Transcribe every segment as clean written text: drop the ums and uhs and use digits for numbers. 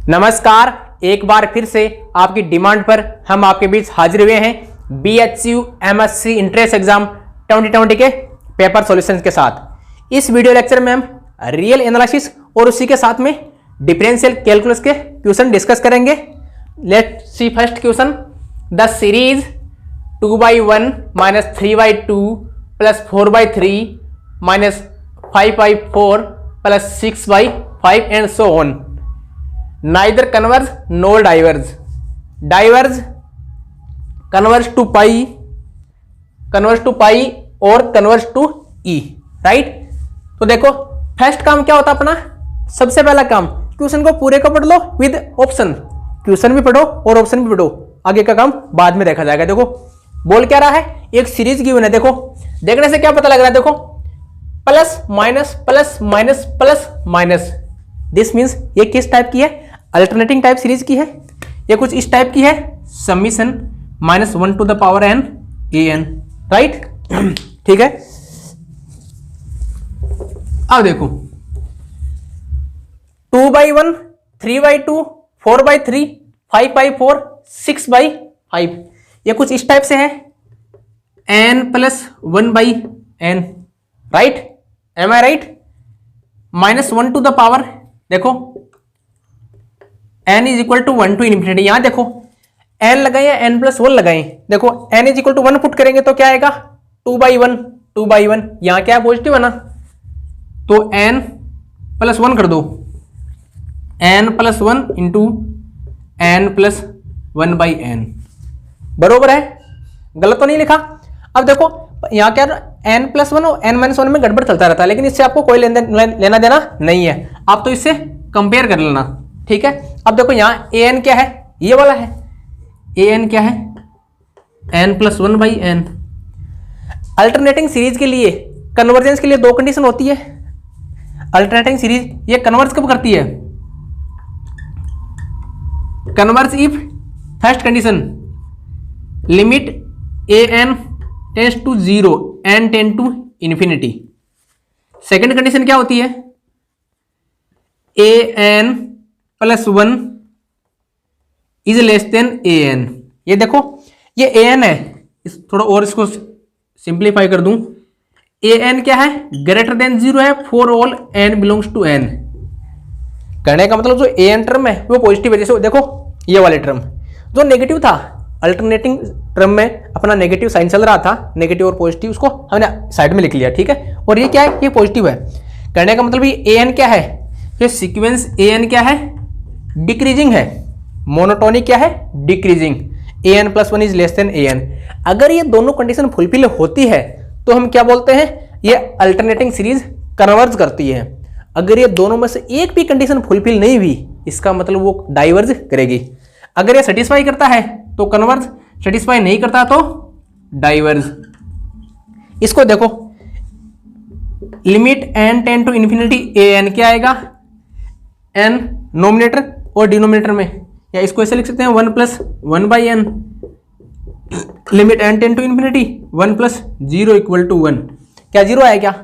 नमस्कार, एक बार फिर से आपकी डिमांड पर हम आपके बीच हाजिर हुए हैं BHU MSc इंट्रेंस एग्जाम 2020 के पेपर सॉल्यूशंस के साथ। इस वीडियो लेक्चर में हम रियल एनालिसिस और उसी के साथ में डिफरेंशियल कैलकुलस के क्वेश्चन डिस्कस करेंगे। Let's see first question. The series 2/1 - 3/2 + 4/3 - 5/4 + 6/5 and so on neither converge nor diverge converge to pi और converge to e, राइट। तो देखो फर्स्ट काम क्या होता है अपना, सबसे पहला काम क्वेश्चन को पूरे को पढ़ लो विद ऑप्शन। क्वेश्चन भी पढ़ो और ऑप्शन भी पढ़ो, आगे का काम बाद में देखा जाएगा। देखो बोल क्या रहा है, एक सीरीज गिवन है। देखो देखने से क्या पता लग रहा है, देखो plus minus plus minus plus minus, this means ये किस टाइप की है, अल्टरनेटिंग टाइप सीरीज की है। ये कुछ इस टाइप की है, summation -1 to the power n an, right. ठीक है, अब देखो 2/1 3/2 4/3 5/4 6/5, ये कुछ इस टाइप से है, n + 1/n, right. Am I right. -1 to the power, देखो n = 1 to ∞। यहां देखो n लगाए या n + 1 लगाए, देखो n = 1 पुट करेंगे तो क्या आएगा 2/1। यहां क्या है, पॉजिटिव है ना, तो n + 1 कर दो, n + 1 इंटू n + 1/n, बरोबर है, गलत तो नहीं लिखा। अब देखो यहां क्या n + 1 और n - 1 में गड़बड़ चलता रहता है, लेकिन इससे आपको कोई लेना देना नहीं है, आप तो इससे कंपेयर कर लेना, ठीक है। अब देखो यहाँ an क्या है, ये वाला है, an क्या है n + 1/n। अल्टरनेटिंग सीरीज के लिए, कन्वर्जेंस के लिए दो कंडीशन होती है। अल्टरनेटिंग सीरीज ये कन्वर्ज कब करती है, converge if first condition limit an tends to 0 n tend to ∞। Second condition क्या होती है, an + 1 is less than an। ये देखो ये an है, थोड़ा और इसको सिंप्लीफाई कर दूं, an क्या है, ग्रेटर देन 0 है for all n belongs to n। कहने का मतलब जो an टर्म है वो पॉजिटिव है। जैसे देखो ये वाले टर्म जो नेगेटिव था, अल्टरनेटिंग टर्म में अपना नेगेटिव साइन चल रहा था, नेगेटिव और पॉजिटिव, उसको हमने साइड में लिख लिया, ठीक है। और ये क्या है, ये पॉजिटिव है। कहने का मतलब ये an क्या है, ये सीक्वेंस an क्या है, डिक्रीजिंग है, मोनोटोनिक क्या है, decreasing, an + 1 is less than an। अगर ये दोनों कंडीशन फुलफिल होती है तो हम क्या बोलते हैं, ये अल्टरनेटिंग सीरीज कन्वर्ज करती है। अगर ये दोनों में से एक भी कंडीशन फुलफिल नहीं हुई, इसका मतलब वो डाइवर्ज करेगी। अगर ये सेटिस्फाई करता है तो कन्वर्ज, सेटिस्फाई नहीं करता तो डाइवर्ज। इसको देखो limit n tend to ∞ an क्या आएगा, n नोमिनेटर और डिनोमिनेटर में, या इसको ऐसे लिख सकते हैं 1 + 1/n limit n tend to ∞ 1 + 0 = 1। क्या 0 है, क्या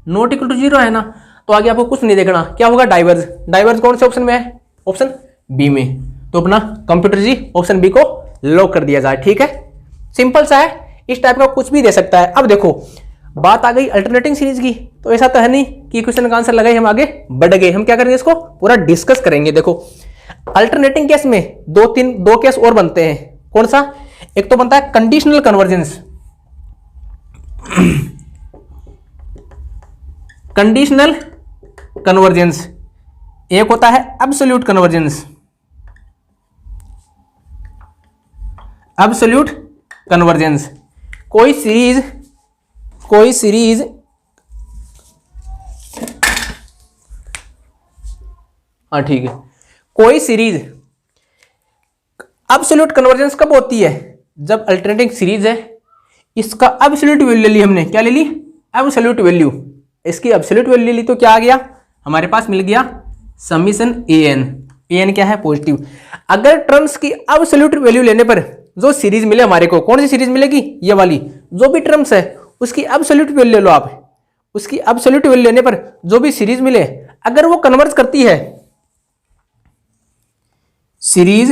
नॉट इक्वल टू 0 है ना, तो आगे आपको कुछ नहीं देखना, क्या होगा डाइवर्ज। डाइवर्ज कौन से ऑप्शन में है, ऑप्शन बी में। तो अपना कंप्यूटर जी ऑप्शन बी को लॉक कर दिया जाए, ठीक है। सिंपल सा है, इस टाइप का कुछ भी दे सकता है। अब देखो बात आ गई अल्टरनेटिंग सीरीज की, तो ऐसा तो है नहीं कि क्वेश्चन का आंसर लगाई हम आगे बढ़ गए, हम क्या करेंगे, इसको पूरा डिस्कस करेंगे। देखो अल्टरनेटिंग केस में दो केस और बनते हैं। कौन सा, एक तो बनता है कंडीशनल कन्वर्जेंस, कंडीशनल कन्वर्जेंस, एक होता है एब्सोल्यूट कन्वर्जेंस, एब्सोल्यूट कन्वर्जेंस। कोई सीरीज हाँ ठीक है, कोई सीरीज एब्सोल्यूट कन्वर्जेंस कब होती है, जब अल्टरनेटिंग सीरीज है, इसका एब्सोल्यूट वैल्यू ले ली हमने, क्या ले ली, एब्सोल्यूट वैल्यू। इसकी एब्सोल्यूट वैल्यू ले ली तो क्या आ गया, हमारे पास मिल गया समीशन an क्या है, पॉजिटिव। अगर टर्म्स की एब्सोल्यूट वैल्यू लेने पर जो सीरीज मिले हमारे को, कौन सी सीरीज मिलेगी, ये वाली, जो भी टर्म्स है उसकी एब्सोल्यूट वैल्यू ले लो आप, उसकी एब्सोल्यूट वैल्यू लेने पर जो भी सीरीज मिले, अगर वो कन्वर्ज करती है series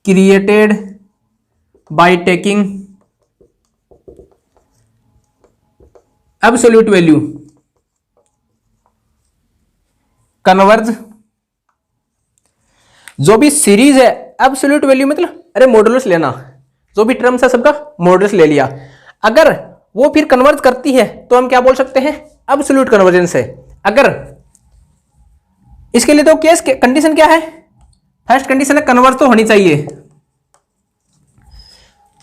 created by taking absolute value converge. जो भी सीरीज है एब्सोल्यूट वैल्यू मतलब अरे मॉडुलस लेना, जो भी टर्म्स है सबका मॉडुलस ले लिया, अगर वो फिर कन्वर्ज करती है तो हम क्या बोल सकते हैं, एब्सोल्यूट कन्वर्जेंस है। अगर इसके लिए तो केस कंडीशन क्या है, फर्स्ट कंडीशन है कन्वर्ज तो होनी चाहिए,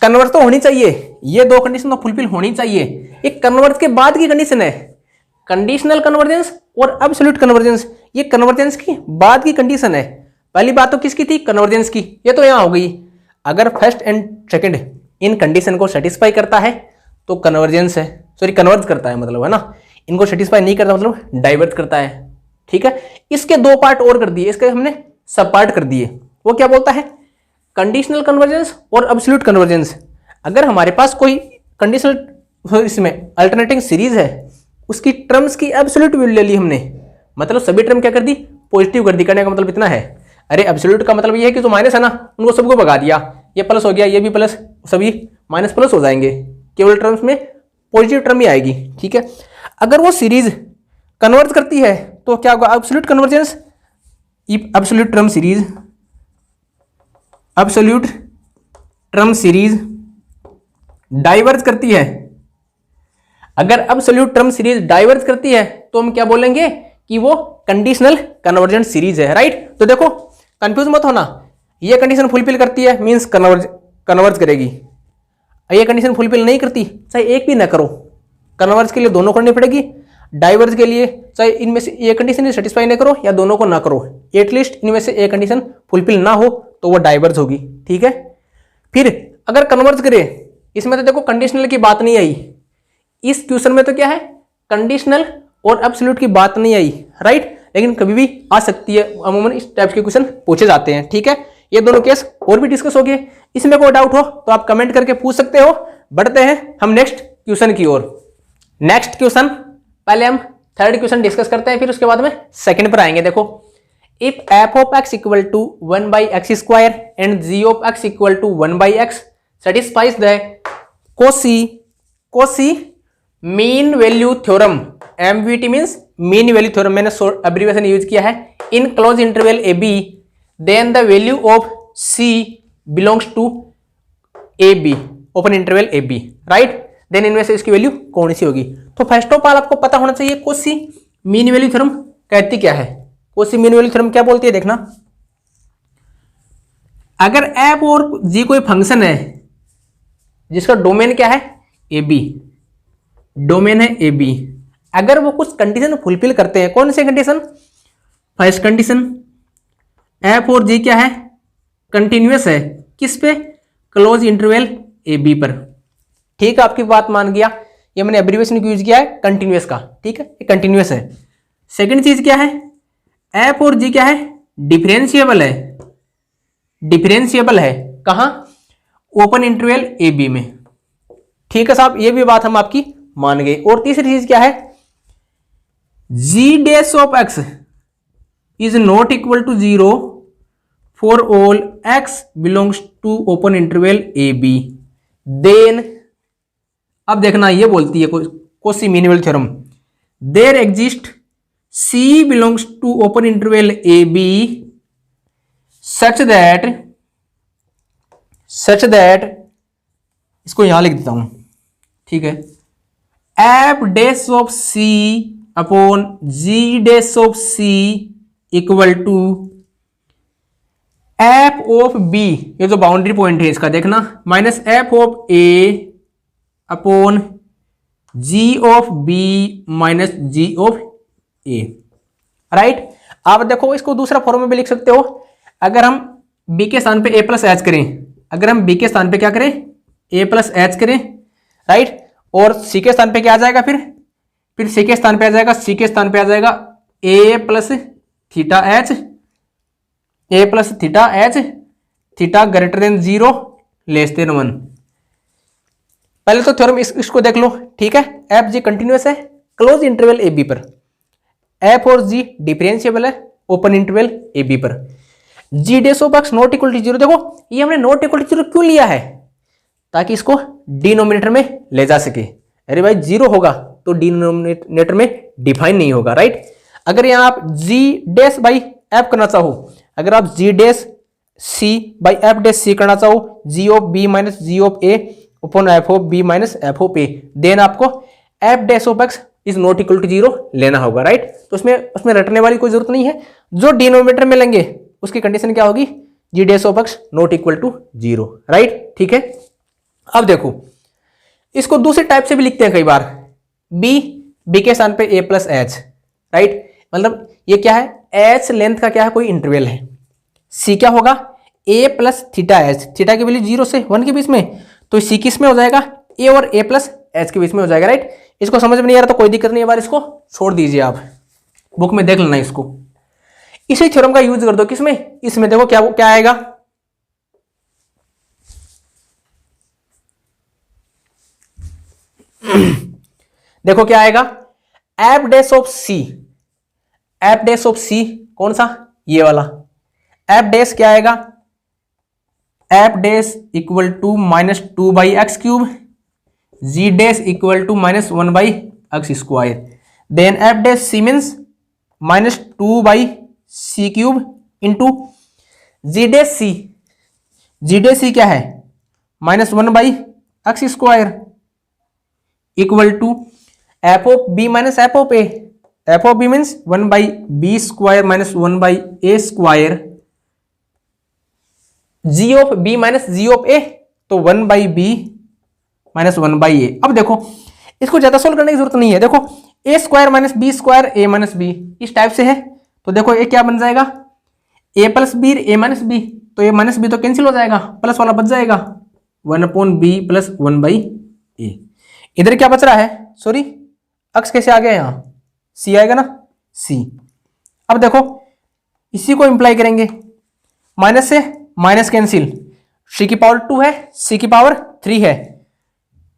कन्वर्ज तो होनी चाहिए, ये दो कंडीशन तो फुलफिल होनी चाहिए। एक कन्वर्ज के बाद की कंडीशन है कंडीशनल कन्वर्जेंस और एब्सोल्यूट कन्वर्जेंस, ये कन्वर्जेंस की बाद की कंडीशन है। पहली बात तो किसकी थी, कन्वर्जेंस की, ये तो यहां हो गई। अगर first and second in condition को सेटिस्फाई करता है तो कन्वर्जेंस है, सॉरी कन्वर्ज करता है मतलब, है ना। इनको सेटिस्फाई नहीं करता मतलब डाइवर्ज करता है, ठीक है। इसके दो पार्ट और कर दिए, इसके हमने सब पार्ट कर दिए। वो क्या बोलता है, कंडीशनल कन्वर्जेंस और एब्सोल्यूट कन्वर्जेंस। अगर हमारे पास कोई कंडीशनल इसमें अल्टरनेटिंग सीरीज है, उसकी टर्म्स की एब्सोल्यूट वैल्यू ले ली हमने, मतलब सभी टर्म क्या कर दी, पॉजिटिव कर दी। करने का मतलब इतना है, अरे एब्सोल्यूट का मतलब ये है कि जो माइनस है ना उनको सबको भगा दिया, ये प्लस हो गया, ये भी प्लस, सभी माइनस प्लस हो जाएंगे, केवल टर्म्स में पॉजिटिव टर्म ही आएगी, ठीक है। अगर वो सीरीज कन्वर्ज करती है तो क्या होगा, absolute convergence, absolute term series, absolute term series diverge करती है। अगर एब्सोल्यूट टर्म सीरीज डाइवर्ज करती है तो हम क्या बोलेंगे कि वो कंडीशनल कन्वर्जेंट सीरीज है, राइट। तो देखो कंफ्यूज मत होना, ये कंडीशन फुलफिल करती है मींस कन्वर्ज करेगी, ये कंडीशन फुलफिल नहीं करती चाहे एक भी ना करो, कन्वर्ज के लिए दोनों करनी पड़ेगी, डाइवर्ज के लिए चाहे इनमें से एक कंडीशन सेटिस्फाई ना करो या दोनों को ना करो, एटलीस्ट इनमें से एक कंडीशन फुलफिल ना हो तो वो डाइवर्ज होगी, ठीक है। फिर अगर कन्वर्ज करे, इसमें तो देखो कंडीशनल की बात नहीं आई, इस क्वेश्चन में तो क्या है, कंडीशनल और एब्सोल्यूट की बात नहीं आई, राइट। लेकिन कभी भी आ सकती है, अमूमन इस टाइप के क्वेश्चन पूछे जाते हैं, ठीक है। ये दोनों केस और भी डिस्कस हो गए, इसमें कोई डाउट हो तो आप कमेंट करके पूछ सकते हो। बढ़ते हैं हम नेक्स्ट क्वेश्चन की ओर। नेक्स्ट क्वेश्चन, पहले हम थर्ड क्वेश्चन डिस्कस करते हैं, फिर उसके बाद में सेकंड पर आएंगे। देखो, if f of x equal to 1/x² and g of x equal to 1/x satisfies the Cauchy mean value theorem, MVT means mean value theorem, मैंने एब्रिविएशन यूज किया है, in close interval a b, then the value of C belongs to a b, open interval a b, right. Then इनमें से इसकी value कौन सी होगी। तो first of all आपको पता होना चाहिए कॉची मीन वैल्यू थ्योरम कहती क्या है। कॉची मीन वैल्यू थ्योरम क्या बोलती है, देखना, अगर एफ और जी कोई फंक्शन है जिसका डोमेन क्या है, ए बी, डोमेन है ए बी, अगर वो कुछ कंडीशन फुलफिल करते हैं, कौन से कंडीशन, फर्स्ट कंडीशन एफ और जी क्या है, कंटिन्यूअस है, किस पे, क्लोज इंटरवल ए बी पर, ठीक है। आपकी बात मान गया, ये मैंने एब्रिविएशन यूज किया है कंटिन्यूअस का, ठीक है, ये कंटिन्यूअस है। सेकंड चीज क्या है, एफ और जी क्या है, डिफरेंशिएबल है, डिफरेंशिएबल है कहां, ओपन इंटरवल ए बी में, ठीक है साहब, ये भी बात हम आपकी मान गए। और तीसरी चीज क्या है, g dash of x is not equal to 0 for all x belongs to open interval a b, then, अब देखना ये बोलती है Cauchy mean value theorem, there exist c belongs to open interval a b such that, इसको यहां लिख देता हूं, ठीक है, f dash of c upon g dash of c equal to f of b, ये जो बाउंड्री पॉइंट है इसका देखना, minus f of a upon g of b minus g of a, right. आप देखो इसको दूसरा फॉर्म में भी लिख सकते हो, अगर हम बी के स्थान पे ए प्लस एच करें, अगर हम बी के स्थान पे क्या करें, ए प्लस एच करें, राइट, और सी के स्थान पे क्या आ जाएगा, फिर सी के स्थान पे आ जाएगा, सी के स्थान पे आ जाएगा a plus theta h, a plus theta h, theta greater than 0 less than 1, पहले तो थ्योरम इसको देख लो, ठीक है। एफ जी कंटिन्यूअस है क्लोज इंटरवल ए बी पर, एफ और जी डिफरेंशिएबल है ओपन इंटरवल ए बी पर। G dash of x not equal to zero, देखो ये हमने नॉट इक्वल टू जीरो क्यों लिया है, ताकि इसको डिनोमिनेटर में ले जा सके। अरे भाई जीरो होगा तो डिनोमिनेटर में डिफाइन नहीं होगा, राइट। अगर यहां आप जी डेस बाई एफ करना चाहो, अगर आप जी डेस सी बाई एफ डेस सी करना चाहो, g of b minus g of a upon f of b minus f of a, then आपको f dash of x is not equal to zero लेना होगा, right. तो उसमें रटने वाली कोई जरूरत नहीं है। जो डिनोमिनेटर में लेंगे उसकी कंडीशन क्या होगी, g dash of x not equal to zero, right, ठीक है। अब देखो इसको दूसरे टाइप से भी लिखते हैं कई बार, बी के स्थान पे ए प्लस एच, राइट। मतलब ये क्या है, एच लेंथ का क्या है, कोई इंटरवल है। सी क्या होगा, ए प्लस थीटा एच, थीटा की वैल्यू 0 से 1 के बीच में, तो सी किस में हो जाएगा, ए और ए प्लस एच के बीच में हो जाएगा, राइट। इसको समझ में नहीं आ रहा तो कोई दिक्कत नहीं है, बार इसको छोड़ दीजिए, आप बुक में देख लेना इसको। इसी थ्योरम का यूज कर दो किसमें, इसमें देखो क्या क्या आएगा, देखो क्या आएगा, f dash of c, f dash of c कौन सा, ये वाला एफ डैश क्या आएगा, f dash equal to minus 2 by x cube, g dash equal to minus 1 by x square, then f dash c means minus 2 by c cube into g dash c, g dash c क्या है, minus 1 by x square equal to f of b minus f of A, f of b means 1 by b square minus 1 by a square, g of b minus g of a, तो 1 by b minus 1 by a. अब देखो इसको ज्यादा solve करने की जरूरत नहीं है, देखो ए स्क्वायर माइनस बी स्क्वायर ए माइनस बी इस टाइप से है, तो देखो ये क्या बन जाएगा, a plus B A minus B, तो ए माइनस बी तो कैंसिल हो जाएगा, प्लस वाला बच जाएगा 1 अपॉन बी प्लस 1 बाई ए। इधर क्या बच रहा है, सॉरी अक्स कैसे आ गया, यहां सी आएगा ना, सी। अब देखो इसी को इंप्लाई करेंगे, माइनस से माइनस कैंसिल, सी की पावर 2 है, सी की पावर 3 है,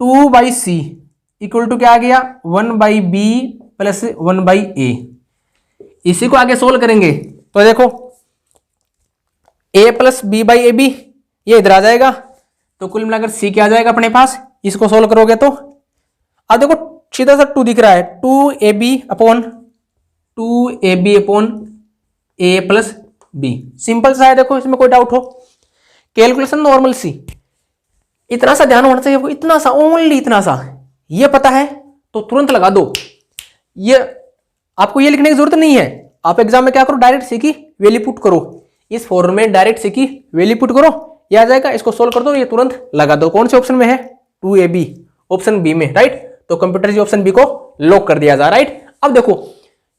2 बाई सी इक्वल टू क्या आ गया, 1 by b plus 1 by a. इसी को आगे सोल्व करेंगे तो देखो a plus b by a b ये इधर आ जाएगा, तो कुल मिलाकर सी क्या आ जाएगा अपने पास, इसको सोल्व करोगे तो अब देखो सीधा सा 2 दिख रहा है, 2ab अपॉन ए प्लस बी, सिंपल सा है, देखो इसमें कोई डाउट हो, कैलकुलेशन नॉर्मल सी, इतना सा ध्यान होना चाहिए, इतना सा, ओनली इतना सा, ये पता है तो तुरंत लगा दो, ये आपको ये लिखने की जरूरत नहीं है। आप एग्जाम में क्या करो, डायरेक्ट सी की वैल्यू पुट करो, इस फॉर्म में डायरेक्ट सी की वैल्यू पुट करो, ये आ जाएगा, इसको सोल्व कर दो, ये तुरंत लगा दो। कौन से ऑप्शन में है, 2ab ऑप्शन बी में, राइट। तो कंप्यूटर जी ऑप्शन बी को लॉक कर दिया जा, राइट। अब देखो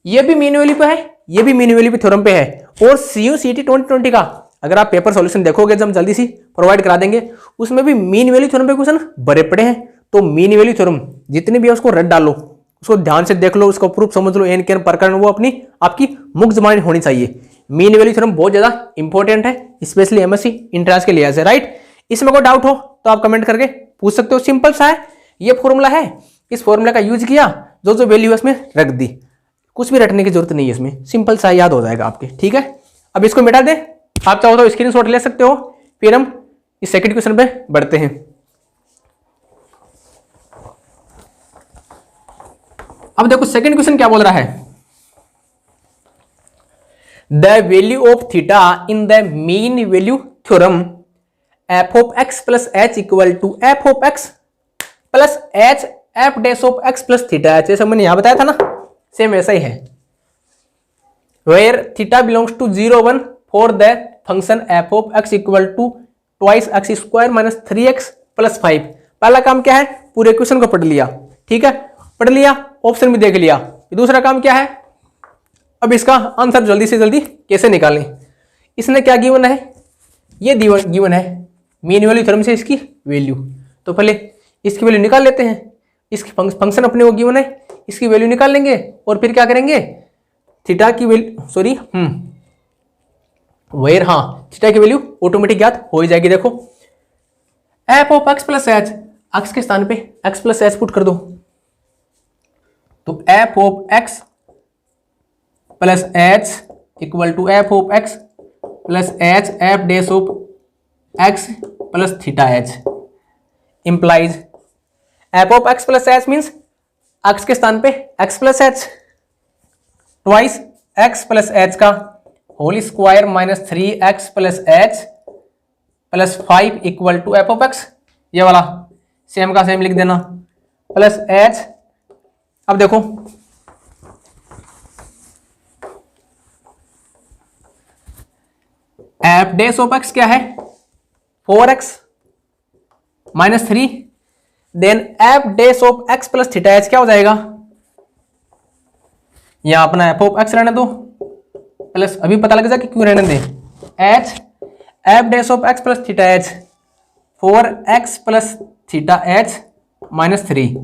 ये भी मीन वैल्यू पे है, ये भी मीन वैल्यू पे थ्योरम पे है, और CU/CT 2020 का अगर आप पेपर सॉल्यूशन देखोगे जब जल्दी सी प्रोवाइड करा देंगे, उसमें भी मीन वैल्यू थ्योरम पे क्वेश्चन भरे पड़े हैं। तो मीन वैल्यू थ्योरम जितने भी है उसको रट डालो, उसको ध्यान से देख लो, उसको प्रूफ समझ लो, एन केन प्रकरण वो अपनी आपकी मुक्त जबानी होनी चाहिए। मीन वैल्यू थ्योरम बहुत ज्यादा इंपॉर्टेंट है, स्पेशली MSc इंट्रांस के लिहाज से, राइट। इसमें कोई डाउट हो तो आप कमेंट करके पूछ सकते हो, सिंपल सा है, ये फॉर्मूला है, इस फॉर्मूला का यूज किया, जो जो वैल्यू है उसमें रख दी, कुछ भी रटने की जरूरत नहीं है इसमें, सिंपल सा याद हो जाएगा आपके, ठीक है। अब इसको मिटा दे, आप चाहो तो स्क्रीनशॉट ले सकते हो, फिर हम इस सेकंड क्वेश्चन पे बढ़ते हैं। अब देखो सेकंड क्वेश्चन क्या बोल रहा है, the value of theta in the mean value theorem f of x plus h equal to f of x plus h f dash of x plus theta h, जैसे मैंने यहां बताया था ना, सेम ऐसा ही है। Where theta belongs to 0 1 for the function f of x equal to twice x square minus 3x plus 5। पहला काम क्या है, पूरे क्वेश्चन को पढ़ लिया, ठीक है, पढ़ लिया, ऑप्शन भी देख लिया। दूसरा काम क्या है, अब इसका आंसर जल्दी से जल्दी कैसे निकालें। इसने क्या गिवन है, ये गिवन है मीन वैल्यू थ्योरम से इसकी वैल्यू, तो पहले इसकी वैल्यू निकाल लेते हैं। इसकी फंक्शन अपने को गिवन है, इसकी वैल्यू निकाल लेंगे और फिर क्या करेंगे, थीटा की वैल्यू, सॉरी वेयर, हाँ थीटा की वैल्यू ऑटोमेटिक ज्ञात हो ही जाएगी। देखो f of x plus H, x के स्थान पे x प्लस एच पुट कर दो, तो f of x plus h equal to f of x plus h f dash of x plus theta h implies f of x plus h means x के स्थान पे x plus h twice x plus h का whole square minus 3x plus h plus 5 equal to f of x, ये वाला same का same लिख देना, plus H. अब देखो एफ डैश ऑफ एक्स क्या है 4x minus 3, then f dash of x plus theta h क्या हो जाएगा, यहां अपना एफ ऑफ एक्स रहने दो प्लस, अभी पता लग जाए कि क्यों रहने दें, H f dash of x plus theta H 4x plus theta h minus 3।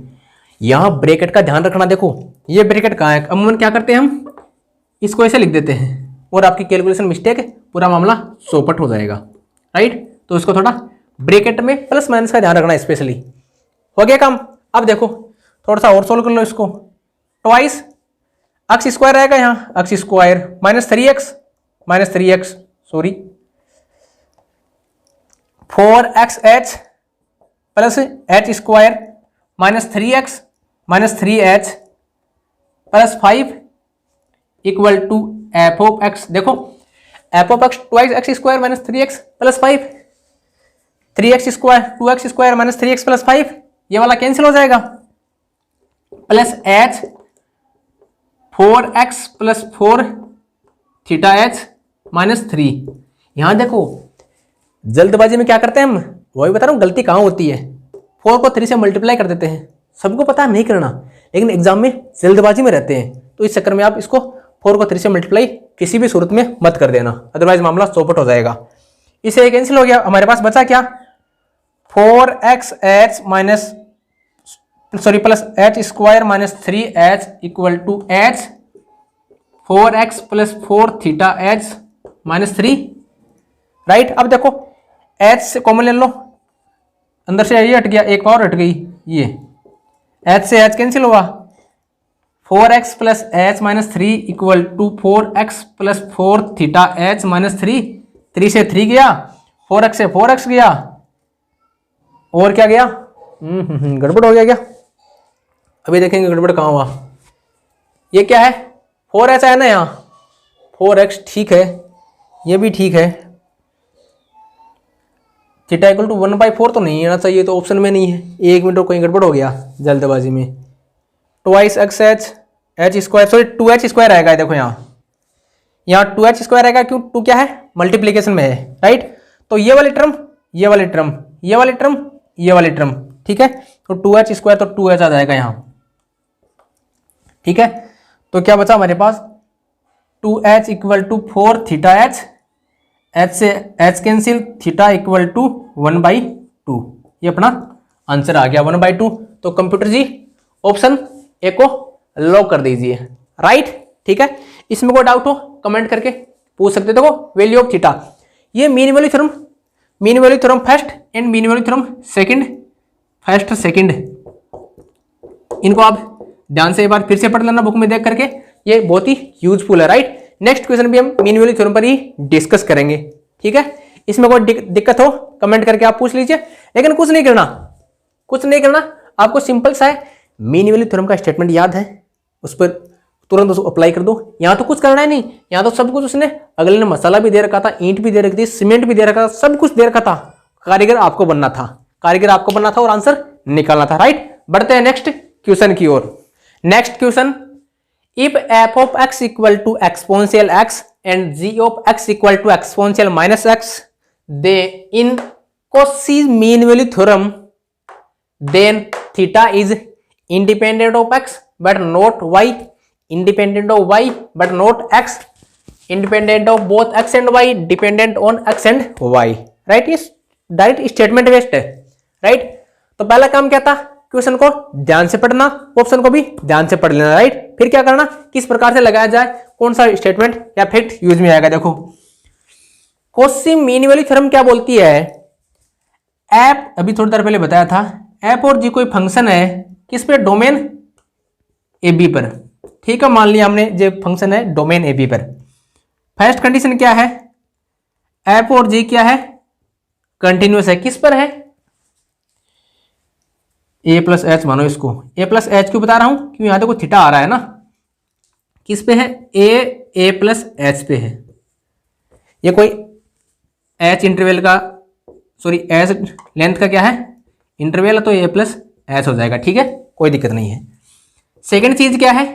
यहां ब्रैकेट का ध्यान रखना, देखो ये ब्रैकेट कहाँ है, अमूमन क्या करते हैं हम इसको ऐसे लिख देते हैं और आपकी कैलकुलेशन मिस्टेक है, पूरा मामला चौपट हो जाएगा, राइट। तो इसको थोड़ा ब्रैकेट में प्लस माइनस का ध्यान रखना स्पेशली। हो गया काम। अब देखो थोड़ा सा और सोल्व कर लो इसको, ट्वाइस एक्स स्क्वायर आएगा यहाँ, x square minus 3x sorry 4xh plus h square minus 3x minus 3h plus 5 equal to f of x. देखो f of x twice x square minus 3x plus 5, 3x square 2x square minus 3x plus 5, ये वाला cancel हो जाएगा, plus h 4x plus 4 theta h minus 3। यहां देखो जल्दबाजी में क्या करते हैं हम, वही बता रहा हूं गलती कहां होती है, 4 को 3 से मल्टीप्लाई कर देते हैं, सबको पता है नहीं करना, लेकिन एग्जाम में जल्दबाजी में रहते हैं, तो इस चक्कर में आप इसको 4 को 3 से मल्टीप्लाई किसी भी सूरत में मत कर देना, अदरवाइज मामला चौपट हो जाएगा। इसे कैंसिल हो गया, हमारे पास बचा क्या 4xh minus sorry plus h square minus 3h equal to h 4x plus 4 theta h minus 3, right. अब देखो h से कॉमन ले लो, अंदर से ये हट गया, एक पावर हट गई, ये h से h कैंसिल हुआ, 4x plus h minus 3 equal to 4x plus 4 theta h minus 3, 3 से 3 गया, 4x से 4x गया, और क्या गया, गड़बड़ हो गया क्या, अभी देखेंगे गड़बड़ कहाँ हुआ। ये क्या है 4h है ना, यहाँ 4x ठीक है, ये भी ठीक है, थीटा इक्वल टू 1/4 तो नहीं आना चाहिए, तो ऑप्शन में नहीं है, 1 मिनट और कहीं गड़बड़ हो गया जल्दबाजी में, twice x H square sorry 2h square आएगा, देखो यहाँ 2h स्क्वायर आएगा, क्यों 2 क्या है मल्टीप्लीकेशन में है, राइट। तो ये वाली टर्म ये वाली टर्म ये वाली टर्म ये वाली टर्म, ठीक है, तो 2h स्क्वायर तो 2h आ जाएगा यहाँ, ठीक है। तो क्या बचा हमारे पास 2h equal to 4 theta h, h से h cancel, theta equal to 1/2, ये अपना आंसर आ गया 1/2। तो कंप्यूटर जी ऑप्शन ए को लॉक कर दीजिए, राइट, ठीक है। इसमें कोई डाउट हो कमेंट करके पूछ सकते। देखो वैल्यू ऑफ थीटा, ये mean value theorem first and mean value theorem second, first second, इनको आप ध्यान से एक बार फिर से पढ़ लेना बुक में देख करके, ये बहुत ही यूजफुल है, राइट। नेक्स्ट क्वेश्चन भी हम मीन वैल्यू थ्योरम पर ही डिस्कस करेंगे, ठीक है। इसमें कोई दिक्कत हो कमेंट करके आप पूछ लीजिए, लेकिन कुछ नहीं करना, आपको सिंपल सा है, मीन वैल्यू थ्योरम का स्टेटमेंट याद है, उस पर तुरंत उसको अप्लाई कर दो। यहाँ तो कुछ करना है नहीं, यहाँ तो सब कुछ उसने, अगले ने मसाला भी दे रखा था, ईंट भी दे रखी थी, सीमेंट भी दे रखा था, सब कुछ दे रखा था, कारीगर आपको बनना था और आंसर निकालना था, राइट। बढ़ते हैं नेक्स्ट क्वेश्चन की ओर। Next question, if f of x equal to exponential x and g of x equal to exponential minus x, then in Cauchy mean value theorem then theta is independent of x but not y, independent of y but not x, independent of both x and y, dependent on x and y, right. ये direct statement based है, right. तो पहला काम क्या था, question को ध्यान से पढ़ना, ऑप्शन को भी ध्यान से पढ़ लेना, राइट। फिर क्या करना, किस प्रकार से लगाया जाए, कौन सा स्टेटमेंट या फैक्ट यूज में आएगा। देखो कॉची मीन वैल्यू थ्योरम क्या बोलती है, एफ, अभी थोड़ी देर पहले बताया था, एफ और जी कोई फंक्शन है किस पे, डोमेन ए बी पर। ठीक है, मान लिया हमने जो फंक्शन है डोमेन ए बी पर। फर्स्ट कंडीशन क्या है, एफ और जी क्या है, कंटिन्यूस है, किस पर है, ए प्लस एच मानो इसको। ए प्लस एच क्यों बता रहा हूं, क्योंकि यहां देखो थीटा आ रहा है ना, किस पे है, ए प्लस एच पे है। ये कोई एच इंटरवल का, सॉरी एच लेंथ का क्या है, इंटरवल है, तो ए प्लस एच हो जाएगा। ठीक है, कोई दिक्कत नहीं है। सेकेंड चीज क्या है,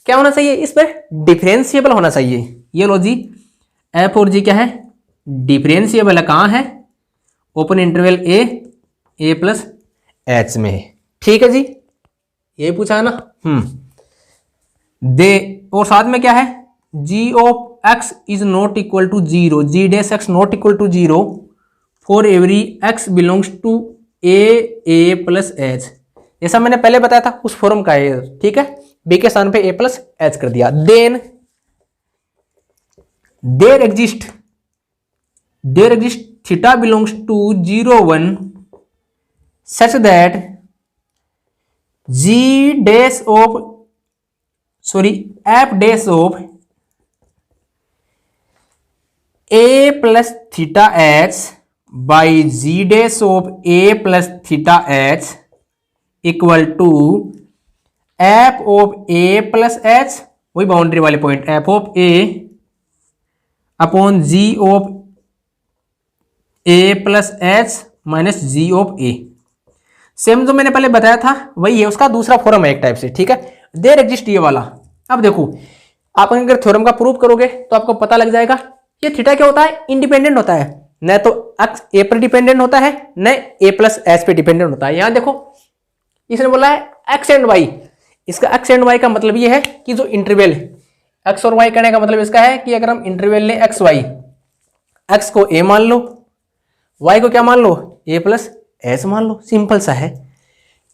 क्या होना चाहिए, इस पर डिफरेंशिएबल होना चाहिए। ये लो जी, एफ और जी क्या है, डिफरेंशिएबल है, कहाँ है, ओपन इंटरवल ए प्लस एच में है। ठीक है जी, ये पूछा है ना। दे और साथ में क्या है, g of x is not equal to zero, g dash x not equal to zero for every x belongs to a plus h. जैसा मैंने पहले बताया था उस फॉर्म का है। ठीक है, बी के स्थान पे ए प्लस एच कर दिया। Then there exist theta belongs to 0 1 such that f dash of a plus theta h by g dash of a plus theta h equal to f of a plus h, वही boundary वाले point, f of a upon g of a plus h minus g of a। Same जो मैंने पहले बताया था वही है, उसका दूसरा फॉर्म है एक टाइप से। ठीक है, देयर एग्जिस्ट ये वाला। अब देखो, आप अगर थ्योरम का प्रूव करोगे तो आपको पता लग जाएगा ये थीटा क्या होता है, इंडिपेंडेंट होता है, न तो एक्स ए पर डिपेंडेंट होता है न ए प्लस एच पे डिपेंडेंट होता है। यहां देखो इसने बोला है एक्स एंड वाई, इसका एक्स एंड वाई का मतलब ये है कि जो इंटरवल एक्स और वाई करने का मतलब इसका है कि अगर हम इंटरवल ले एक्स वाई, एक्स को ए मान लो, वाई को क्या मान लो, ए प्लस एच मान लो, सिंपल सा है।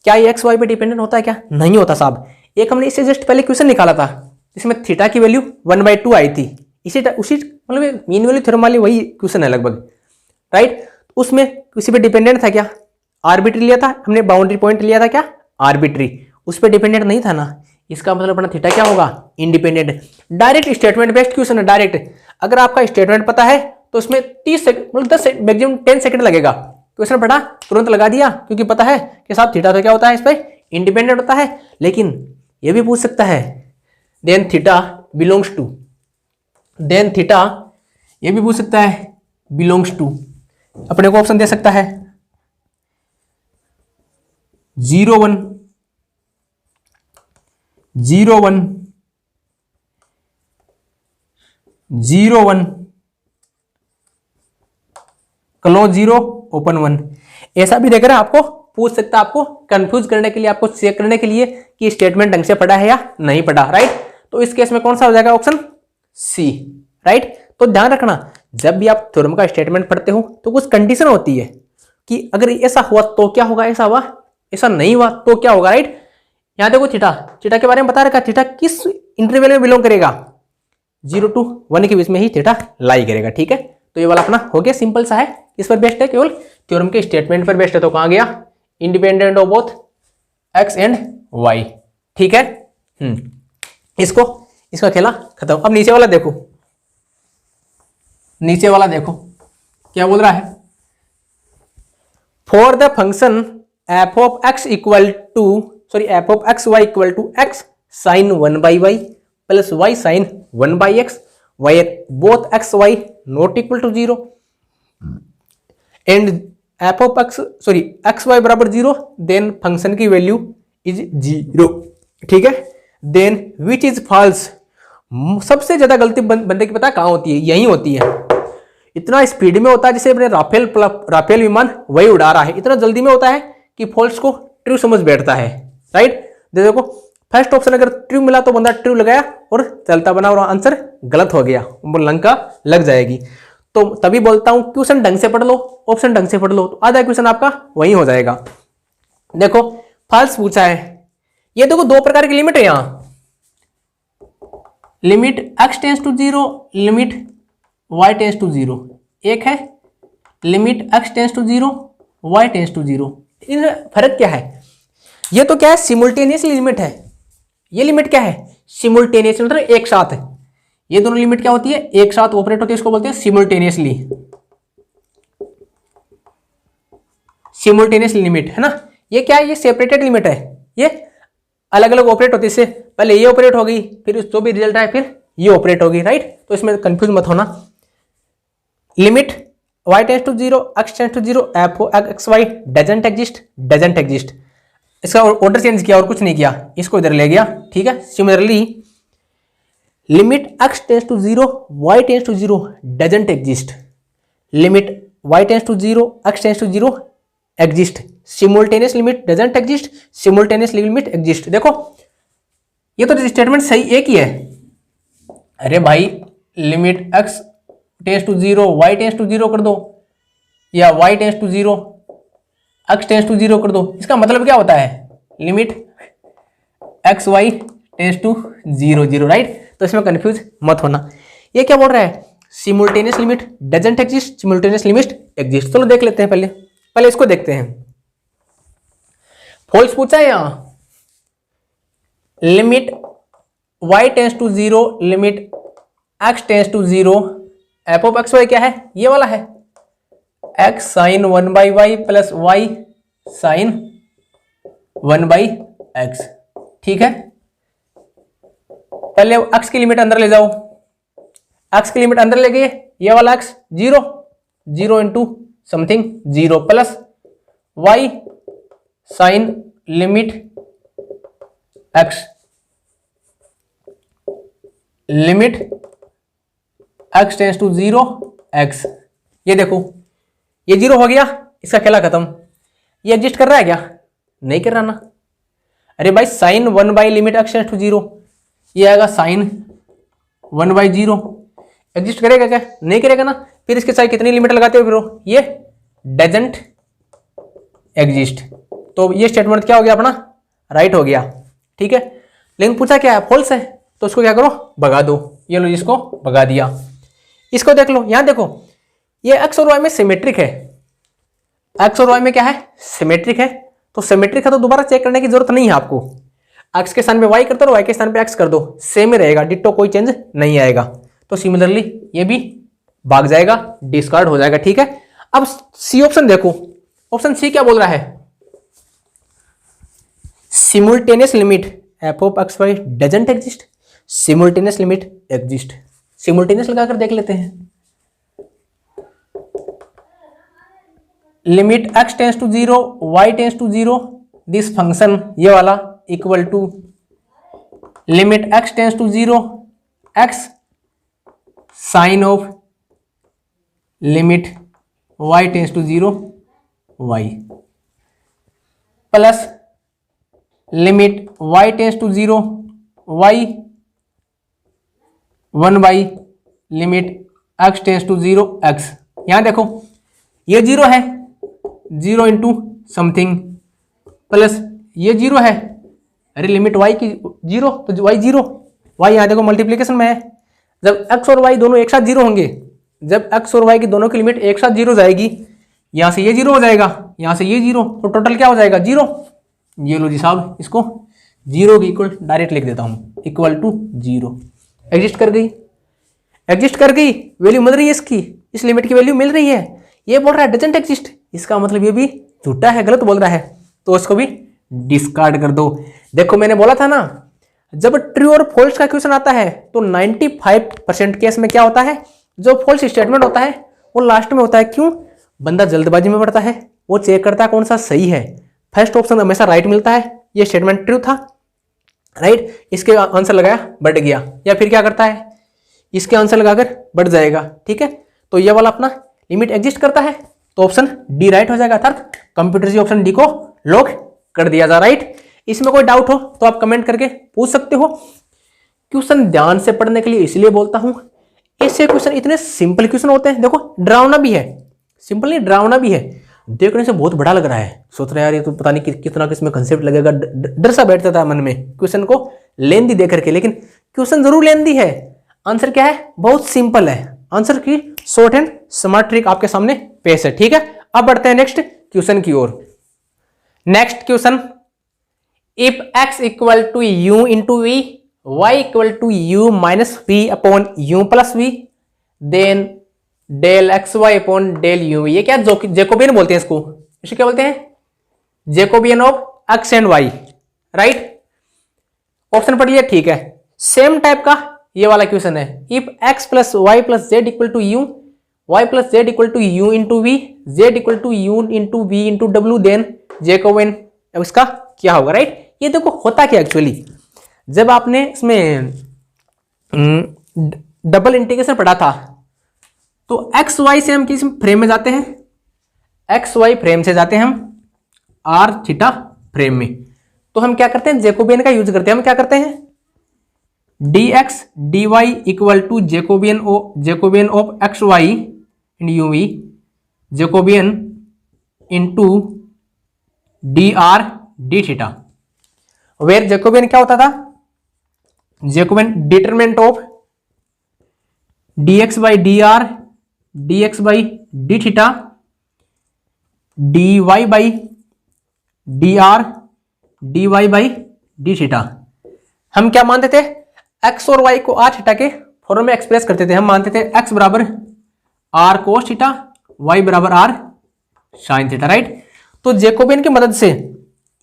क्या ये एक्स वाई पे डिपेंडेंट होता है, क्या नहीं होता साहब। एक हमने इससे जस्ट पहले क्वेश्चन निकाला था जिसमें थीटा की वैल्यू 1/2 आई थी, उसी मतलब मीन वैल्यू थ्योरम वाली वही क्वेश्चन है लगभग, राइट। उसमें किसी पे डिपेंडेंट था क्या, आर्बिट्री लिया था हमने, बाउंड्री पॉइंट लिया था क्या, आर्बिट्री, उस पर डिपेंडेंट नहीं था ना। इसका मतलब अपना थीटा क्या होगा, independent. Direct statement based question है, डायरेक्ट। अगर आपका स्टेटमेंट पता है तो उसमें 30 सेकंड मतलब 10 मैक्सिमम 10 सेकंड लगेगा, क्वेश्चन पढ़ा तुरंत लगा दिया, क्योंकि पता है कि साहब थीटा तो क्या होता है, इस पर इंडिपेंडेंट होता है। लेकिन ये भी पूछ सकता है then theta belongs to, then theta ये भी पूछ सकता है बिलोंग्स टू, अपने को ऑप्शन दे सकता है 0 1 0 1 0 1 क्लोज 0 ओपन 1, ऐसा भी देकर आपको पूछ सकता है, आपको कंफ्यूज करने के लिए, आपको चेक करने के लिए कि स्टेटमेंट ढंग से पढ़ा है या नहीं पढ़ा, राइट। तो इस केस में कौन सा हो जाएगा, ऑप्शन सी, राइट। तो ध्यान रखना जब भी आप थ्योरम का स्टेटमेंट पढ़ते हो तो कुछ कंडीशन होती है कि अगर ऐसा हुआ तो क्या होगा, ऐसा हुआ, ऐसा नहीं हुआ तो क्या होगा, राइट। यहां देखो थीटा के बारे में बता रखा, थीटा किस इंटरवल में बिलोंग करेगा, 0 to 1 के बीच में ही थीटा लाई करेगा। ठीक है, तो ये वाला अपना हो गया, सिंपल सा है, इस पर बेस्ड है, केवल थ्योरम के स्टेटमेंट पर बेस्ड है। तो कहां गया, independent of both x and y. ठीक है, इसका खेला खत्म। अब नीचे वाला देखो, नीचे वाला देखो क्या बोल रहा है, for the function f of x equal to f of x y equal to x sine 1/y plus y sine 1/x where both x y not equal to 0 and f of x y बराबर 0, then function की value is 0। ठीक है, then which is false, सबसे ज्यादा गलती बंदे की पता कहां होती है, यही होती है। इतना स्पीड में होता है जैसे अपने राफेल विमान वही उड़ा रहा है, इतना जल्दी में होता है कि फॉल्स को ट्रू समझ बैठता है, राइट। देखो फर्स्ट ऑप्शन अगर ट्रू मिला तो बंदा ट्रू लगाया और चलता बना, और आंसर गलत हो गया, लंका लग जाएगी। तो तभी बोलता हूं क्वेश्चन ढंग से पढ़ लो, ऑप्शन ढंग से पढ़ लो, तो आधा क्वेश्चन आपका वही हो जाएगा। देखो फॉल्स पूछा है, ये देखो दो प्रकार की लिमिट है यहां, limit x tends to 0, limit y tends to 0। एक है limit x tends to 0, y tends to 0, इनमें फर्क क्या है? ये तो क्या है, सिमुल्टेनियस लिमिट है। ये लिमिट क्या है, सिमुल्टेनियस, मतलब एक साथ है। ये दोनों लिमिट क्या होती है, एक साथ ऑपरेट होती है, इसको बोलते हैं सिमुल्टेनियसली, सिमुल्टेनियस लिमिट है ना। ये क्या है, ये सेपरेटेड लिमिट है, ये अलग अलग ऑपरेट होती है। इससे पहले ये ऑपरेट होगी, फिर जो भी रिजल्ट आए फिर ये ऑपरेट होगी, राइट। तो इसमें कंफ्यूज मत होना। Limit y tends to 0 x tends to 0 f x y doesn't exist, doesn't exist. इसका ऑर्डर चेंज किया और कुछ नहीं किया, इसको इधर ले गया, ठीक है। Similarly limit x tends to 0 y tends to 0 doesn't exist, limit y tends to 0 x tends to 0 exist, simultaneous limit doesn't exist, simultaneous limit exist. देखो ये तो स्टेटमेंट सही एक ही है। अरे भाई limit x tends to 0 y tends to 0 कर दो, या y tends to 0 x tends to 0 कर दो, इसका मतलब क्या होता है, limit x y tends to 0 0, right. तो इसमें कंफ्यूज मत होना। ये क्या बोल रहा है, simultaneous limit doesn't exist, simultaneous limit exist. चलो देख लेते हैं, पहले इसको देखते हैं। फॉल्स पूछा है यहां, limit y tends to 0 limit x tends to 0 f of x y क्या है, ये वाला है, x sine 1/y plus y sine 1/x, ठीक है। पहले x की लिमिट अंदर ले जाओ, x की लिमिट अंदर ले गए, ये वाला x 0 0 into something 0 plus y sine limit x, limit x tends to 0 x। ये देखो ये 0 हो गया, इसका खेला खत्म। ये एग्जिस्ट कर रहा है क्या, नहीं कर रहा ना। अरे भाई sine 1 limit x tends to 0, ये आएगा साइन 1/0, एग्जिस्ट करेगा क्या, नहीं करेगा ना। फिर इसके साथ कितनी लिमिट लगाते हो फिर, ये डजंट एग्जिस्ट। तो ये स्टेटमेंट क्या हो गया अपना, राइट हो गया, ठीक है। लेकिन पूछा क्या है, फॉल्स है, तो उसको क्या करो, भगा दो। ये लो इसको भगा दिया। इसको देख लो, यहां देखो ये x और y में सिमेट्रिक है, x और y में क्या है, सिमेट्रिक है। तो सिमेट्रिक है तो दोबारा चेक करने की जरूरत नहीं है आपको। x के स्थान पे y कर दो, y के स्थान पे x कर दो, सेम ही रहेगा, डिट्टो, कोई चेंज नहीं आएगा। तो सिमिलरली ये भी भाग जाएगा, डिस्कार्ड हो जाएगा, ठीक है। अब सी ऑप्शन देखो, ऑप्शन सी क्या बोल रहा है, simultaneous limit f of x y doesn't exist, simultaneous limit exist. Simultaneous लगाकर देख लेते हैं। Limit x tends to 0 y tends to 0 this function, ये वाला equal to limit x tends to 0 x sine of limit y tends to 0 y plus limit y tends to 0 y 1 limit x tends to 0 x। यहां देखो ये 0 है, 0 into something plus ये 0 है, अरे limit y की 0 तो y 0, y यहां देखो मल्टीप्लीकेशन में है। जब x और y दोनों एक साथ 0 होंगे, जब x और y की दोनों की लिमिट एक साथ 0 जाएगी, यहां से ये 0 हो जाएगा, यहां से ये 0, तो टोटल क्या हो जाएगा 0। ये लो जी साहब, इसको 0 की इक्वल डायरेक्ट लिख देता हूं, इक्वल टू 0। एग्जिस्ट कर गई, एग्जिस्ट कर गई, वैल्यू मिल रही है इसकी, इस लिमिट की वैल्यू मिल रही है। ये बोल रहा है डजंट एग्जिस्ट, इसका मतलब ये भी झूठा है, गलत बोल रहा है, तो इसको भी डिस्कार्ड कर दो। देखो मैंने बोला था ना, जब ट्रू और फॉल्स का क्वेश्चन आता है तो 95% केस में क्या होता है, जो फॉल्स स्टेटमेंट होता है वो लास्ट में होता है। क्यों, बंदा जल्दबाजी में पड़ता है, वो चेक करता है कौन सा सही है। फर्स्ट ऑप्शन हमेशा राइट मिलता है, ये स्टेटमेंट ट्रू था, राइट, इसके आंसर लगाया बढ़ गया, या फिर क्या करता है इसके आंसर लगाकर बढ़ जाएगा, ठीक है। तो ये वाला अपना लिमिट एग्जिस्ट करता है, तो ऑप्शन डी राइट हो जाएगा, अर्थात कंप्यूटर जी ऑप्शन डी को लॉक कर दिया जा, राइट। इसमें कोई डाउट हो तो आप कमेंट करके पूछ सकते हो। क्वेश्चन ध्यान से पढ़ने के लिए इसलिए बोलता हूं, ऐसे क्वेश्चन इतने सिंपल क्वेश्चन होते हैं। देखो डरावना भी है, सिंपल नहीं डरावना भी है, देखने से बहुत बड़ा लग रहा है, सोच रहे यार ये तो पता नहीं कितना किसमें कंसेप्ट लगेगा, डर सा बैठता था मन में क्वेश्चन को लेंदी देख करके, लेकिन क्वेश्चन जरूर लेंदी है, आंसर क्या है बहुत सिंपल है। आंसर की शॉर्ट एंड स्मार्ट ट्रिक आपके सामने पेश है, ठीक है। अब बढ़ते हैं नेक्स्ट क्वेश्चन की ओर। Next question, if x equal to u into v, y equal to u minus v upon u plus v, then del x y upon del u v. ये क्या जैकोबियन बोलते हैं इसको, इसे क्या बोलते हैं, Jacobian of x and y, right. Option पढ़ लिया, ठीक है। सेम टाइप का ये वाला क्वेश्चन है, if x plus y plus z equal to u, y plus z equal to u into v, z equal to u into v into डब्ल्यू, then Jacobian. अब इसका क्या होगा, राइट। ये देखो होता क्या एक्चुअली, जब आपने इसमें डबल इंटीग्रेशन पढ़ा था तो एक्स वाई से हम किस फ्रेम में जाते हैं, एक्स वाई फ्रेम से जाते हैं हम आर थीटा फ्रेम में। तो हम क्या करते हैं, जैकोबियन का यूज करते हैं। हम क्या करते हैं, d x d y equal to Jacobian of x y in u v, Jacobian into d r d theta, where Jacobian क्या होता था, Jacobian determinant of d x by d r, d x by d theta, d y by d r, d y by d theta. हम क्या मानते थे, x और y को r theta के फॉर्म में एक्सप्रेस करते थे। हम मानते थे एक्स बराबर आर कोस थीटा, वाई बराबर आर साइन थीटा, राइट। तो जैकोबियन की मदद से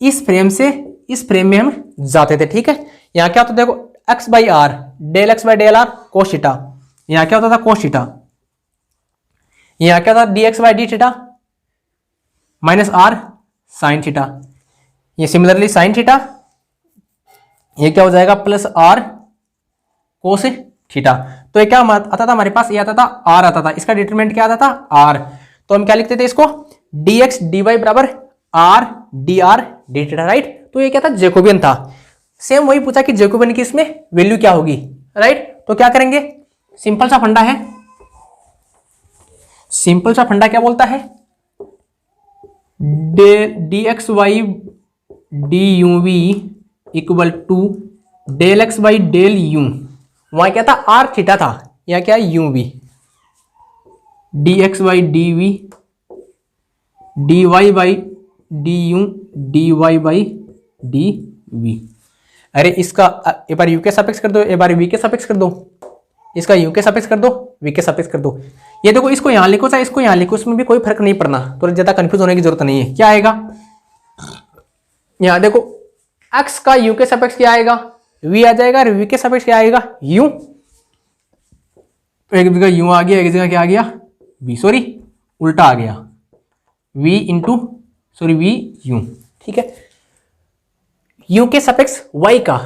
इस फ्रेम से इस फ्रेम में हम जाते थे, ठीक है। यहां क्या होता, देखो x by r, del x by del r cos theta, यहां क्या होता था कोस थीटा, यहां क्या था d x by d theta minus r sine theta, ये सिमिलरली साइन थीटा, ये क्या हो जाएगा प्लस आर कोस थीटा। तो ये क्या आता था हमारे पास, ये आता था आर आता था, इसका डिटरमिनेंट क्या आता था आर। तो हम क्या लिखते थे इसको, डी एक्स डी वाई बराबर R D r d theta, right. तो ये क्या था, जैकोबियन था। सेम वही पूछा कि जैकोबियन की इसमें वैल्यू क्या होगी, राइट। तो क्या करेंगे, सिंपल सा फंडा है, सिंपल सा फंडा क्या बोलता है, d x y d u v equal to del x by del u, वहां क्या था आर थीटा था, या क्या u v, d x by d v, d y by d u, d y by d v. अरे इसका एक बार you के सापेक्ष कर दो, एक बार वी के सापेक्ष कर दो, इसका यू के सापेक्ष कर दो, वी के सापेक्ष कर दो। ये देखो इसको यहां लिखो चाहे इसको यहां लिखो, उसमें भी कोई फर्क नहीं पड़ना, तो ज्यादा कंफ्यूज होने की जरूरत नहीं है। क्या आएगा, यहां देखो x का u के सापेक्ष क्या आएगा, v आ जाएगा, और v के सापेक्ष क्या आएगा u, एक जगह u आ गया, एक जगह क्या आ गया v, सॉरी उल्टा आ गया, v into sorry v u, ठीक है। u के सापेक्ष y का,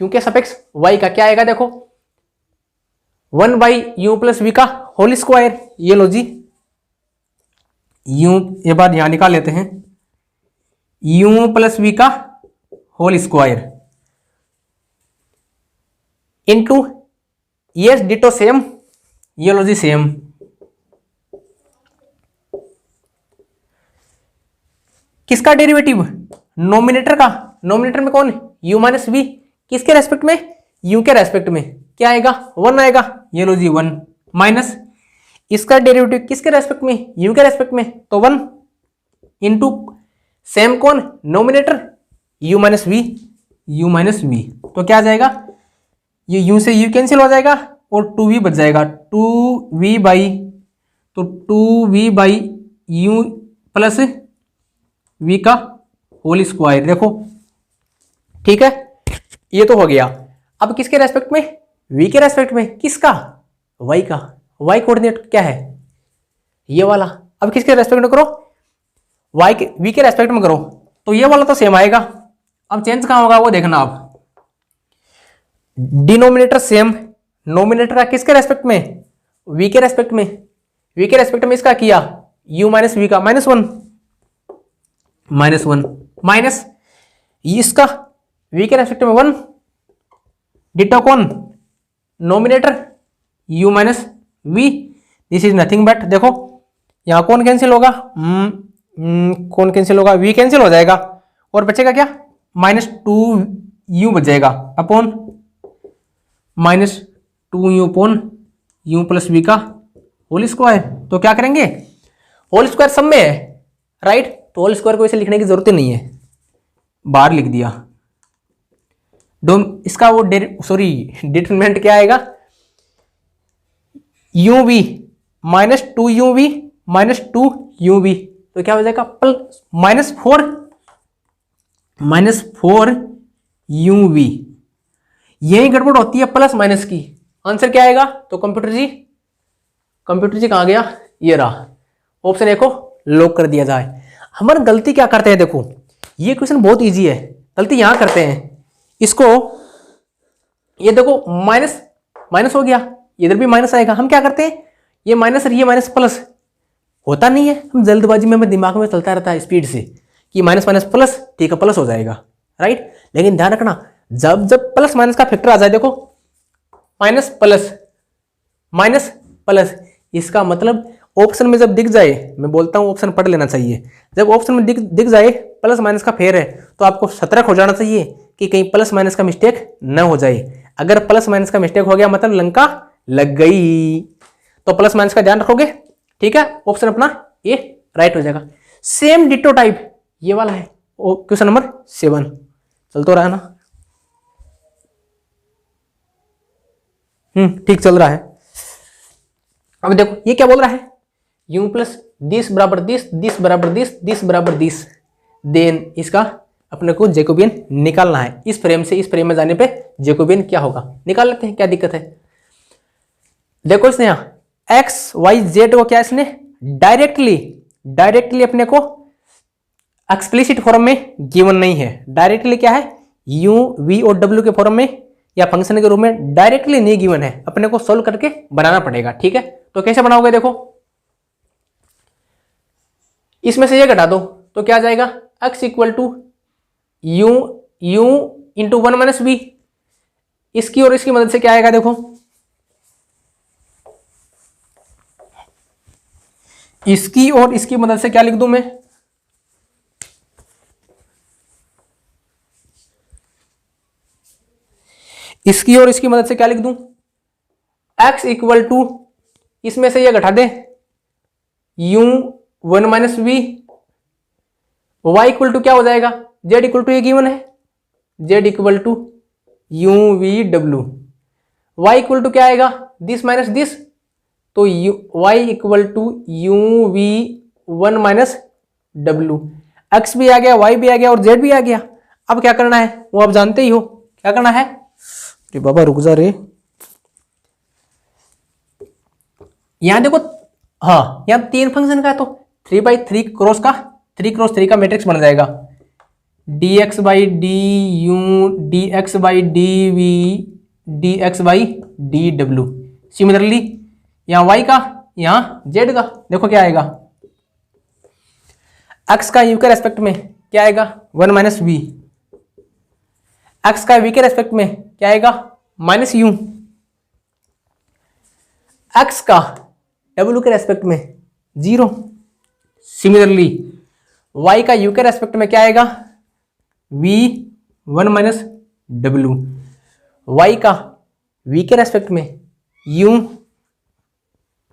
u के सापेक्ष y का क्या आएगा, देखो 1 बाई यू प्लस वी का होल स्क्वायर, ये लो जी u, ये बात यहां निकाल लेते हैं, u प्लस वी का whole square into yes ditto same, ये लो जी सेम, किसका डेरिवेटिव, नोमिनेटर का, नोमिनेटर में कौन, u माइनस वी, किसके रेस्पेक्ट में, u के रेस्पेक्ट में क्या आएगा 1 आएगा, ये लो जी 1, माइनस इसका डेरिवेटिव किसके रेस्पेक्ट में, u के रेस्पेक्ट में, तो 1 इंटू सेम कौन, nominator u minus v, u minus v, तो क्या आ जाएगा, ये u से u कैंसिल हो जाएगा और 2v बच जाएगा, 2v बाई, तो 2v by u plus v का होल स्क्वायर, देखो ठीक है। ये तो हो गया। अब किसके रेस्पेक्ट में, v के रेस्पेक्ट में, किसका, y का, y कोऑर्डिनेट क्या है ये वाला। अब किसके रेस्पेक्ट में करो, y के, v के रेस्पेक्ट में करो, तो ये वाला तो सेम आएगा। अब चेंज कहां होगा वो देखना आप, डिनोमिनेटर सेम, नोमिनेटर का किसके रेस्पेक्ट में, v के रेस्पेक्ट में, v के रेस्पेक्ट में इसका किया u माइनस वी का -1, माइनस इसका v के रेस्पेक्ट में 1, डिटो कौन, nominator u minus v, this is nothing but, देखो यहां कौन कैंसिल होगा, कौन कैंसिल होगा, v कैंसिल हो जाएगा और बचेगा क्या, -2u बच जाएगा upon -2u upon u plus v का होल स्क्वायर। तो क्या करेंगे, होल स्क्वायर सब में है, राइट, तो होल स्क्वायर को इसे लिखने की जरूरत ही नहीं है, बाहर लिख दिया। इसका वो डिटरमिनेंट क्या आएगा, you we minus 2uv minus 2uv, तो क्या हो जाएगा प्लस -4 uv। यही गड़बड़ होती है प्लस माइनस की। आंसर क्या आएगा, तो कंप्यूटर जी कहां गया, ये रहा ऑप्शन ए को लॉक कर दिया जाए। हमारी गलती क्या करते हैं, देखो ये क्वेश्चन बहुत इजी है, गलती यहां करते हैं, इसको ये देखो माइनस हो गया, इधर भी माइनस आएगा, हम क्या करते हैं ये माइनस और ये माइनस प्लस, होता नहीं है, हम जल्दबाजी में हमें दिमाग में चलता रहता है स्पीड से कि माइनस माइनस प्लस, ठीक है प्लस हो जाएगा, राइट। लेकिन ध्यान रखना जब प्लस माइनस का फैक्टर आ जाए, देखो माइनस प्लस, इसका मतलब ऑप्शन में जब दिख जाए, मैं बोलता हूं ऑप्शन पढ़ लेना चाहिए, जब ऑप्शन में दिख जाए प्लस माइनस का फेर है तो आपको सतर्क हो जाना चाहिए कि कहीं प्लस माइनस का मिस्टेक न हो जाए। अगर प्लस माइनस का मिस्टेक हो गया मतलब लंका लग गई, तो प्लस माइनस का ध्यान रखोगे, ठीक है। ऑप्शन अपना ए राइट हो जाएगा। सेम डिटो टाइप ये वाला है क्वेश्चन नंबर 7, चल तो रहा है ना, ठीक चल रहा है। अब देखो ये क्या बोल रहा है, u प्लस 10 बराबर 10 बराबर 10 बराबर 10, देन इसका अपने को जैकोबियन निकालना है। इस फ्रेम से इस फ्रेम में जाने पे जैकोबियन क्या होगा, निकाल लेते हैं, क्या दिक्कत है। देखो इसने यहाँ x y z को क्या इसने डायरेक्टली अपने को एक्सप्लिसिट फॉर्म में गिवन नहीं है, डायरेक्टली क्या है u v और w के फॉर्म में या फंक्शन के रूप में डायरेक्टली नहीं गिवन है, अपने को सोल्व करके बनाना पड़ेगा, ठीक है। तो कैसे बनाओगे, देखो इसमें से ये घटा दो तो क्या आ जाएगा, x equal to u into 1 minus v, इसकी और इसकी मदद से क्या आएगा, देखो इसकी और इसकी मदद से क्या लिख दूं मैं, इसकी और इसकी मदद से क्या लिख दूं, x इक्वल टू इसमें से ये घटा दे u 1 minus v, y equal to क्या हो जाएगा, z इक्वल टू ये गिवन है, z equal to u v w, y equal to क्या आएगा दिस माइनस दिस, तो y equal to u v 1 minus w, x भी आ गया y भी आ गया और z भी आ गया। अब क्या करना है वो आप जानते ही हो, क्या करना है, अरे बाबा रुक जा रे, यहां देखो हाँ यहां 3 फंक्शन का है तो 3x3 का मैट्रिक्स बन जाएगा, dx by d u dx by d v dx by d डब्ल्यू। सिमिलरली यहाँ y का यहाँ z का देखो क्या आएगा, x का u के रेस्पेक्ट में क्या आएगा 1 माइनस वी, x का v के रेस्पेक्ट में क्या आएगा माइनस u, x का w के रेस्पेक्ट में 0। सिमिलरली y का u के रेस्पेक्ट में क्या आएगा v 1 माइनस w, y का v के रेस्पेक्ट में u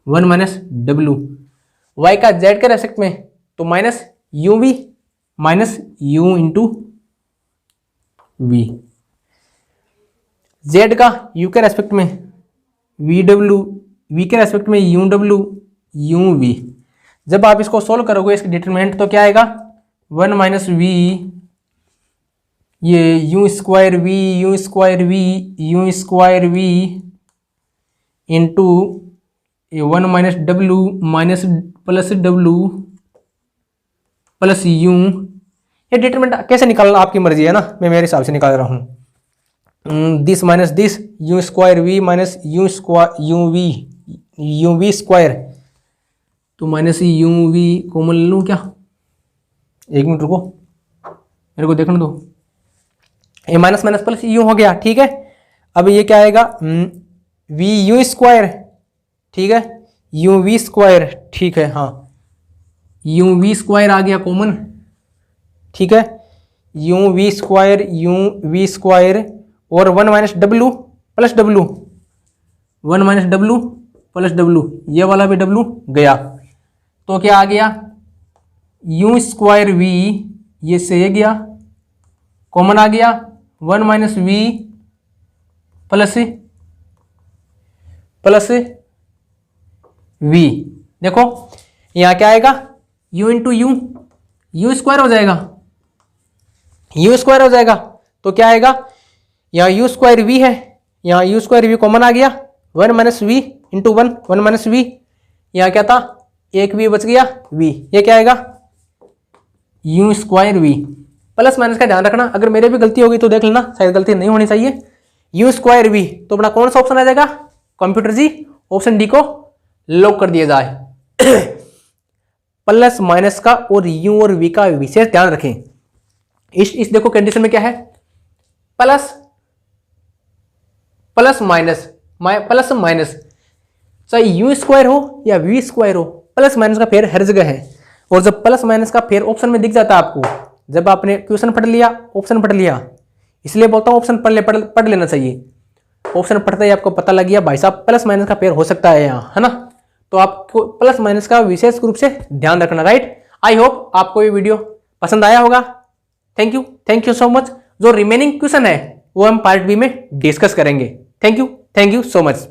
1 माइनस w, y का z के रेस्पेक्ट में तो minus u v minus u into v, z का u के रेस्पेक्ट में वी डब्ल्यू, v के रेस्पेक्ट में यू डब्ल्यू यू वी। जब आप इसको सोल्व करोगे इसकी डिटरमिनेंट तो क्या आएगा 1 माइनस वी, ये you square we into 1 minus W minus plus W plus you. ये डिटरमिनेंट कैसे निकालना आपकी मर्जी है ना, मैं मेरे हिसाब से निकाल रहा हूँ। This minus this u square v minus u v square, तो माइनस यू वी कॉमन लूँ क्या, 1 मिनट रुको मेरे को देखने दो, ये माइनस माइनस प्लस यू हो गया, ठीक है। अब ये क्या आएगा वी यू स्क्वायर, ठीक है, यू वी स्क्वायर, ठीक है, हाँ यू वी स्क्वायर आ गया कॉमन, ठीक है, यू वी स्क्वायर और 1 minus W plus W, 1 minus W plus W, ये वाला भी डब्ल्यू गया, तो क्या आ गया यू स्क्वायर वी, ये से ये गया, कॉमन आ गया, 1 माइनस वी प्लस वी। देखो यहां क्या आएगा, u इंटू यू स्क्वायर हो जाएगा, यू स्क्वायर हो जाएगा। तो क्या आएगा, यहाँ यू स्क्वायर वी है, यहाँ यू स्क्वायर वी कॉमन आ गया, 1 minus v into 1 minus v, यहाँ क्या था, एक वी बच गया वी, ये क्या आएगा, u square v. Plus minus का ध्यान रखना, अगर मेरे भी गलती होगी तो देख लेना, शायद गलती नहीं होनी चाहिए। यू स्क्वायर वी, तो अपना कौन सा ऑप्शन आ जाएगा, कंप्यूटर जी ऑप्शन डी को लॉक कर दिया जाए। प्लस माइनस का और यू और वी का विशेष ध्यान रखें। इस देखो कंडीशन में क्या है, प्लस माइनस, चाहे यू स्क्वायर हो या वी स्क्वायर हो, प्लस माइनस का फेर हर जगह है। और जब प्लस माइनस का फेर ऑप्शन में दिख जाता है आपको, जब आपने क्वेश्चन पढ़ लिया, ऑप्शन पढ़ लिया, इसलिए बोलता हूं ऑप्शन पढ़ लेना चाहिए। ऑप्शन पढ़ते ही आपको पता लग गया भाई साहब प्लस माइनस का फेर हो सकता है यहाँ, है ना। तो आपको प्लस माइनस का विशेष रूप से ध्यान रखना, राइट। आई होप आपको ये वीडियो पसंद आया होगा। Thank you so much. जो रिमेनिंग क्वेश्चन है वो हम पार्ट बी में डिस्कस करेंगे। Thank you so much.